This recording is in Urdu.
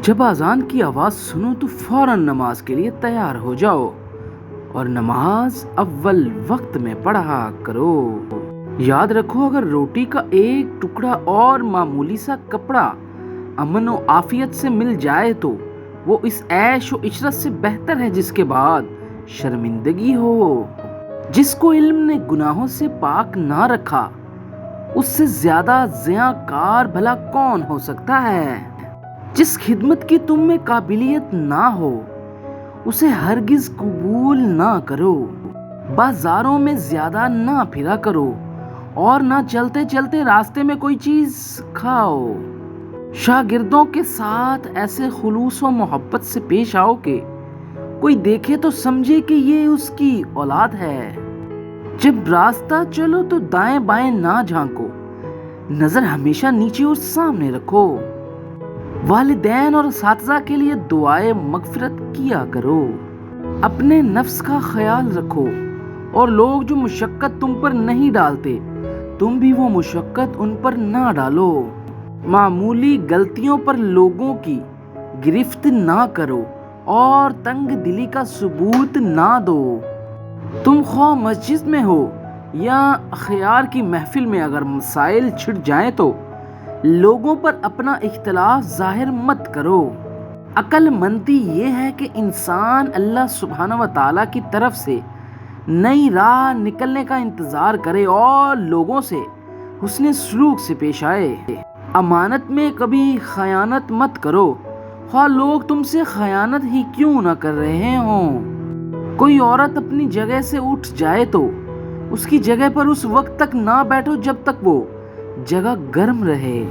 جب اذان کی آواز سنو تو فوراً نماز کے لیے تیار ہو جاؤ اور نماز اول وقت میں پڑھا کرو۔ یاد رکھو، اگر روٹی کا ایک ٹکڑا اور معمولی سا کپڑا امن و عافیت سے مل جائے تو وہ اس عیش و عشرت سے بہتر ہے جس کے بعد شرمندگی ہو۔ جس کو علم نے گناہوں سے پاک نہ رکھا، اس سے زیادہ زیاں کار بھلا کون ہو سکتا ہے؟ جس خدمت کی تم میں قابلیت نہ ہو، اسے ہرگز قبول نہ کرو۔ بازاروں میں زیادہ نہ پھرا کرو اور نہ چلتے چلتے راستے میں کوئی چیز کھاؤ۔ شاگردوں کے ساتھ ایسے خلوص و محبت سے پیش آؤ کہ کوئی دیکھے تو سمجھے کہ یہ اس کی اولاد ہے۔ جب راستہ چلو تو دائیں بائیں نہ جھانکو، نظر ہمیشہ نیچے اور سامنے رکھو۔ والدین اور اساتذہ کے لیے دعائے مغفرت کیا کرو۔ اپنے نفس کا خیال رکھو اور لوگ جو مشقت تم پر نہیں ڈالتے، تم بھی وہ مشقت ان پر نہ ڈالو۔ معمولی غلطیوں پر لوگوں کی گرفت نہ کرو اور تنگ دلی کا ثبوت نہ دو۔ تم خواہ مسجد میں ہو یا اخیار کی محفل میں، اگر مسائل چھڑ جائیں تو لوگوں پر اپنا اختلاف ظاہر مت کرو۔ عقل مندی یہ ہے کہ انسان اللہ سبحانہ و تعالیٰ کی طرف سے نئی راہ نکلنے کا انتظار کرے اور لوگوں سے حسن سلوک سے پیش آئے۔ امانت میں کبھی خیانت مت کرو، خواہ لوگ تم سے خیانت ہی کیوں نہ کر رہے ہوں۔ کوئی عورت اپنی جگہ سے اٹھ جائے تو اس کی جگہ پر اس وقت تک نہ بیٹھو جب تک وہ جگہ گرم رہے۔